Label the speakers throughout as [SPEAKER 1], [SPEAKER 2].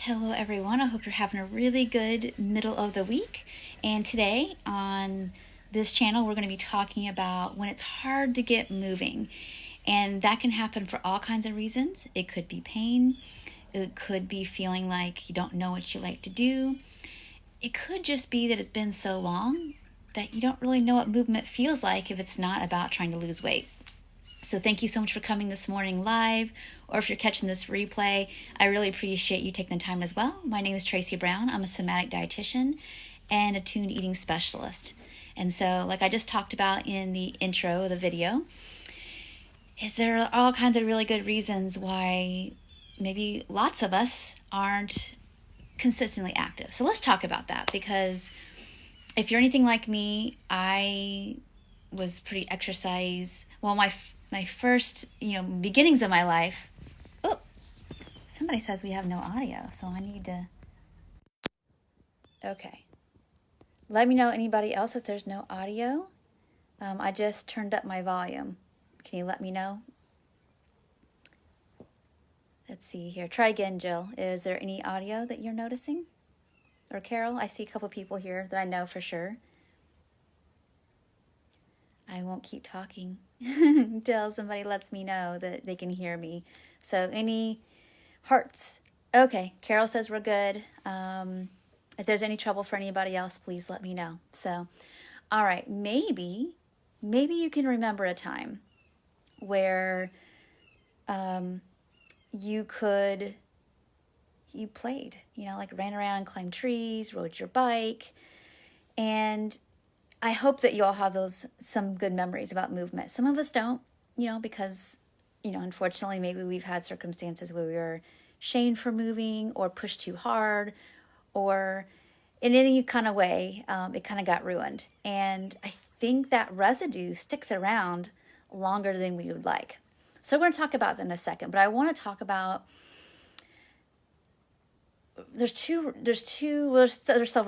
[SPEAKER 1] Hello everyone, I hope you're having a really good middle of the week. And today on this channel, we're going to be talking about when it's hard to get moving. And that can happen for all kinds of reasons. It could be pain, it could be feeling like you don't know what you like to do. It could just be that it's been so long that you don't really know what movement feels like if it's not about trying to lose weight. So thank you so much for coming this morning live, or if you're catching this replay, I really appreciate you taking the time as well. My name is Tracy Brown. I'm a somatic dietitian and a tuned eating specialist. And so, like I just talked about in the intro of the video, there are all kinds of really good reasons why maybe lots of us aren't consistently active. So let's talk about that, because if you're anything like me, I was pretty exercise. Well, my first, beginnings of my life. Oh, somebody says we have no audio, so I need to. Okay. Let me know, anybody else, if there's no audio. I just turned up my volume. Can you let me know? Let's see here. Try again, Jill. Is there any audio that you're noticing? Or Carol? I see a couple people here that I know for sure. I won't keep talking until somebody lets me know that they can hear me. So any hearts? Okay, Carol says we're good. If there's any trouble for anybody else, please let me know. So, all right, maybe you can remember a time where you played, like ran around and climbed trees, rode your bike, and I hope that you all have some good memories about movement. Some of us don't, because, unfortunately, maybe we've had circumstances where we were shamed for moving or pushed too hard, or in any kind of way, it kind of got ruined. And I think that residue sticks around longer than we would like. So we're going to talk about that in a second, but I want to talk about, there's several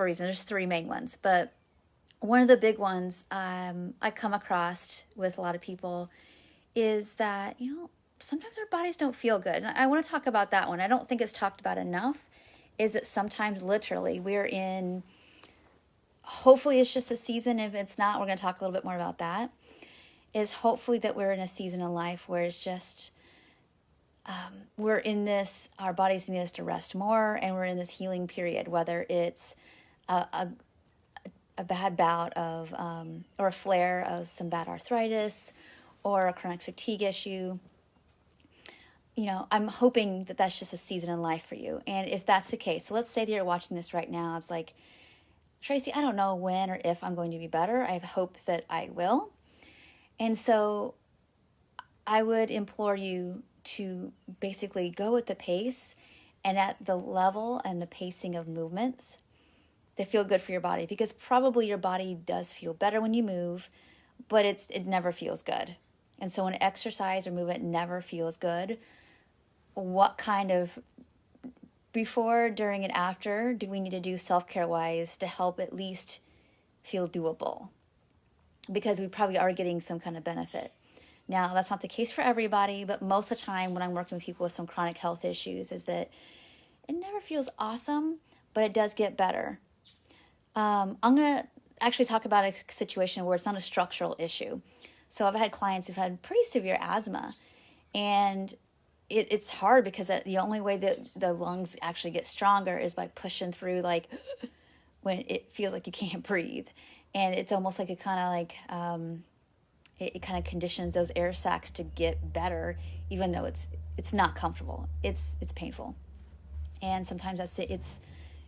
[SPEAKER 1] reasons. There's three main ones, but one of the big ones I come across with a lot of people is that, sometimes our bodies don't feel good. And I want to talk about that one. I don't think it's talked about enough, is that sometimes literally we're in, hopefully it's just a season. If it's not, we're going to talk a little bit more about that, is hopefully that we're in a season in life where it's just, we're in this, our bodies need us to rest more, and we're in this healing period, whether it's a bad bout of, or a flare of some bad arthritis or a chronic fatigue issue. I'm hoping that that's just a season in life for you. And if that's the case, so let's say that you're watching this right now, it's like, Tracy, I don't know when or if I'm going to be better. I hope that I will. And so I would implore you to basically go at the pace and at the level and the pacing of movements that feel good for your body, because probably your body does feel better when you move, but it never feels good. And so when exercise or movement never feels good, what kind of before, during, and after do we need to do self-care wise to help at least feel doable? Because we probably are getting some kind of benefit. Now, that's not the case for everybody, but most of the time when I'm working with people with some chronic health issues, is that it never feels awesome, but it does get better. I'm going to actually talk about a situation where it's not a structural issue. So I've had clients who've had pretty severe asthma, and it's hard because the only way that the lungs actually get stronger is by pushing through, like when it feels like you can't breathe. And it's almost like it kind of conditions those air sacs to get better, even though it's not comfortable. It's painful. And sometimes it's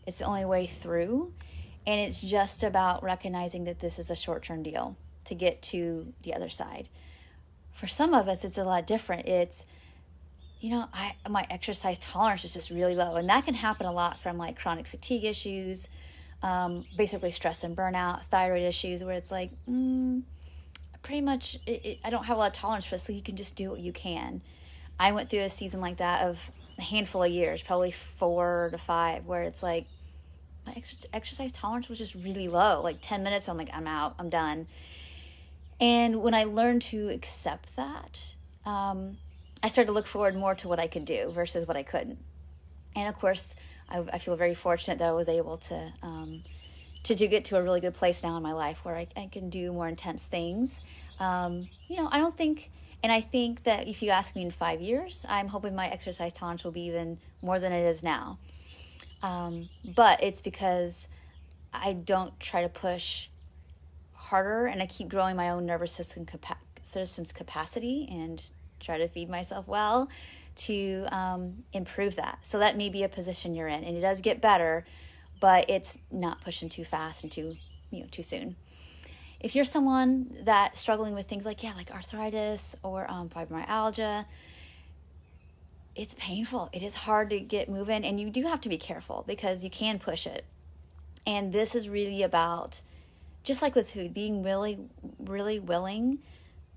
[SPEAKER 1] the only way through. And it's just about recognizing that this is a short-term deal to get to the other side. For some of us, it's a lot different. It's, my exercise tolerance is just really low. And that can happen a lot from like chronic fatigue issues, basically stress and burnout, thyroid issues, where it's like, pretty much I don't have a lot of tolerance for this, so you can just do what you can. I went through a season like that of a handful of years, probably 4 to 5, where it's like, my exercise tolerance was just really low. Like 10 minutes, I'm like, I'm out, I'm done. And when I learned to accept that, I started to look forward more to what I could do versus what I couldn't. And of course, I feel very fortunate that I was able to get to a really good place now in my life where I can do more intense things. I don't think, and I think that if you ask me in 5 years, I'm hoping my exercise tolerance will be even more than it is now. But it's because I don't try to push harder, and I keep growing my own nervous system's capacity and try to feed myself well to improve that. So that may be a position you're in, and it does get better, but it's not pushing too fast and too soon. If you're someone that's struggling with things like arthritis or fibromyalgia, it's painful. It is hard to get moving, and you do have to be careful because you can push it. And this is really about, just like with food, being really, really willing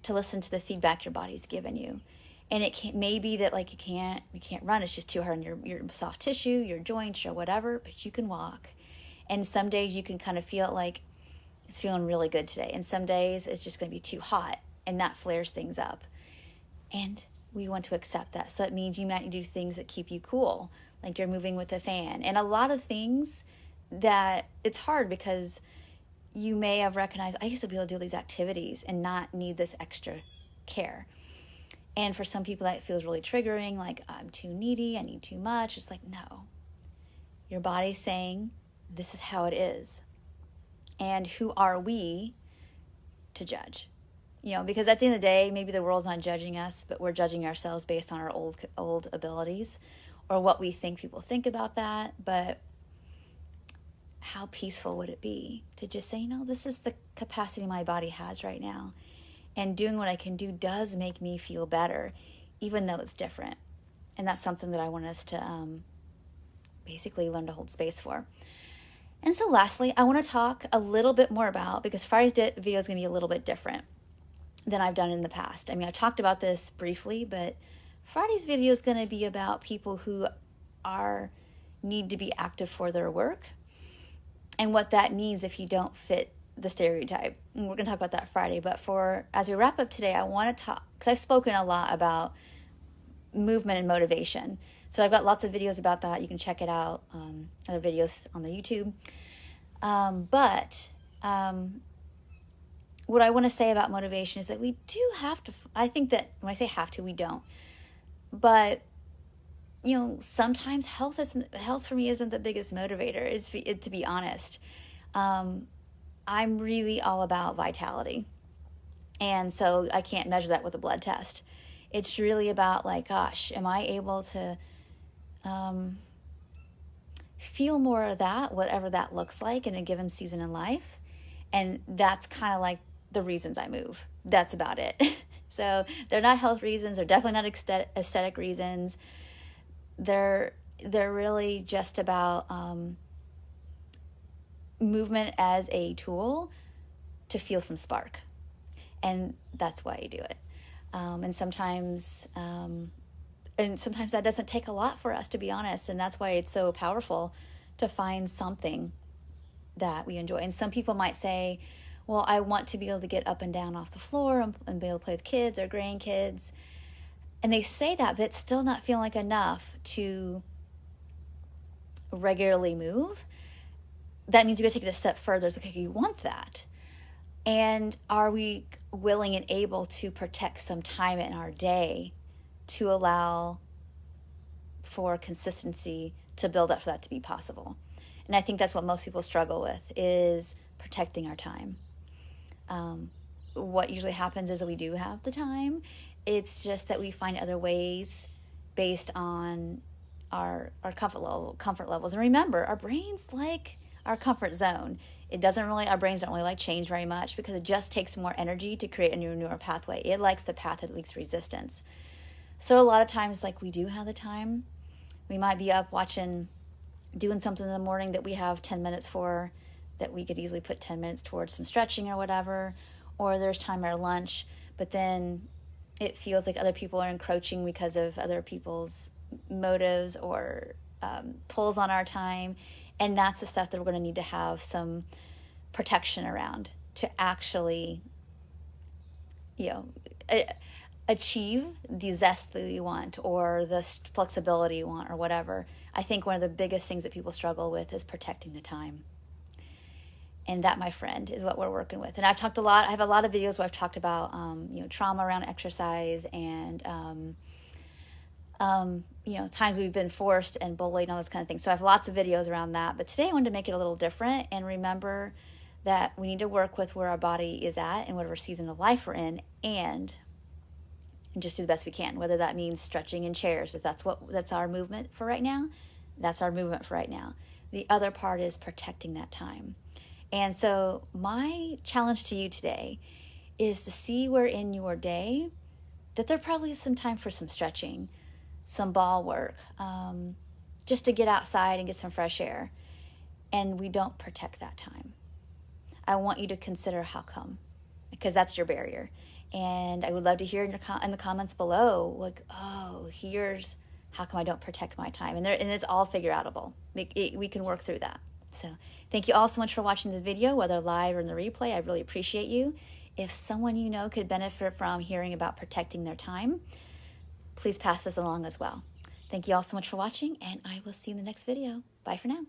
[SPEAKER 1] to listen to the feedback your body's given you. And it may be that you can't run. It's just too hard on your soft tissue, your joints, or whatever. But you can walk. And some days you can kind of feel like it's feeling really good today. And some days it's just going to be too hot, and that flares things up. And we want to accept that. So that means you might do things that keep you cool, like you're moving with a fan. And a lot of things that it's hard because you may have recognized, I used to be able to do these activities and not need this extra care. And for some people that feels really triggering, like I'm too needy, I need too much. It's like, no. Your body's saying, this is how it is. And who are we to judge? Because at the end of the day, maybe the world's not judging us, but we're judging ourselves based on our old abilities or what we think people think about that. But how peaceful would it be to just say, this is the capacity my body has right now. And doing what I can do does make me feel better, even though it's different. And that's something that I want us to basically learn to hold space for. And so lastly, I want to talk a little bit more about, because Friday's video is going to be a little bit different than I've done in the past. I mean, I've talked about this briefly, but Friday's video is going to be about people who need to be active for their work and what that means if you don't fit the stereotype. And we're going to talk about that Friday. But as we wrap up today, I want to talk, because I've spoken a lot about movement and motivation. So I've got lots of videos about that. You can check it out, other videos on the YouTube. But what I want to say about motivation is that we do have to, I think that when I say have to, we don't. But, sometimes health for me isn't the biggest motivator, to be honest. I'm really all about vitality. And so I can't measure that with a blood test. It's really about am I able to feel more of that, whatever that looks like in a given season in life. And that's kind of like the reasons I move. That's about it. So they're not health reasons. They're definitely not aesthetic reasons. They're really just about movement as a tool to feel some spark. And that's why I do it. And sometimes that doesn't take a lot for us, to be honest. And that's why it's so powerful to find something that we enjoy. And some people might say, well, I want to be able to get up and down off the floor and be able to play with kids or grandkids. And they say that, but it's still not feeling like enough to regularly move. That means you got to take it a step further. It's like, okay, you want that. And are we willing and able to protect some time in our day to allow for consistency to build up for that to be possible? And I think that's what most people struggle with, is protecting our time. What usually happens is that we do have the time. It's just that we find other ways based on our comfort levels. And remember, our brains like our comfort zone. Our brains don't really like change very much because it just takes more energy to create a new neural pathway. It likes the path that least resistance. So a lot of times, we do have the time. We might be up doing something in the morning that we have 10 minutes for, that we could easily put 10 minutes towards some stretching or whatever, or there's time at our lunch, but then it feels like other people are encroaching because of other people's motives or pulls on our time. And that's the stuff that we're going to need to have some protection around to actually, achieve the zest that we want or the flexibility you want or whatever. I think one of the biggest things that people struggle with is protecting the time. And that, my friend, is what we're working with. And I've talked a lot. I have a lot of videos where I've talked about, trauma around exercise and, times we've been forced and bullied and all this kind of thing. So I have lots of videos around that. But today I wanted to make it a little different and remember that we need to work with where our body is at and whatever season of life we're in, and just do the best we can. Whether that means stretching in chairs, if that's our movement for right now, that's our movement for right now. The other part is protecting that time. And so my challenge to you today is to see where in your day that there probably is some time for some stretching, some ball work, just to get outside and get some fresh air. And we don't protect that time. I want you to consider how come, because that's your barrier. And I would love to hear in the comments below, like, oh, here's how come I don't protect my time. And it's all figure outable. We can work through that. So thank you all so much for watching this video, whether live or in the replay. I really appreciate you. If someone you know could benefit from hearing about protecting their time, please pass this along as well. Thank you all so much for watching, and I will see you in the next video. Bye for now.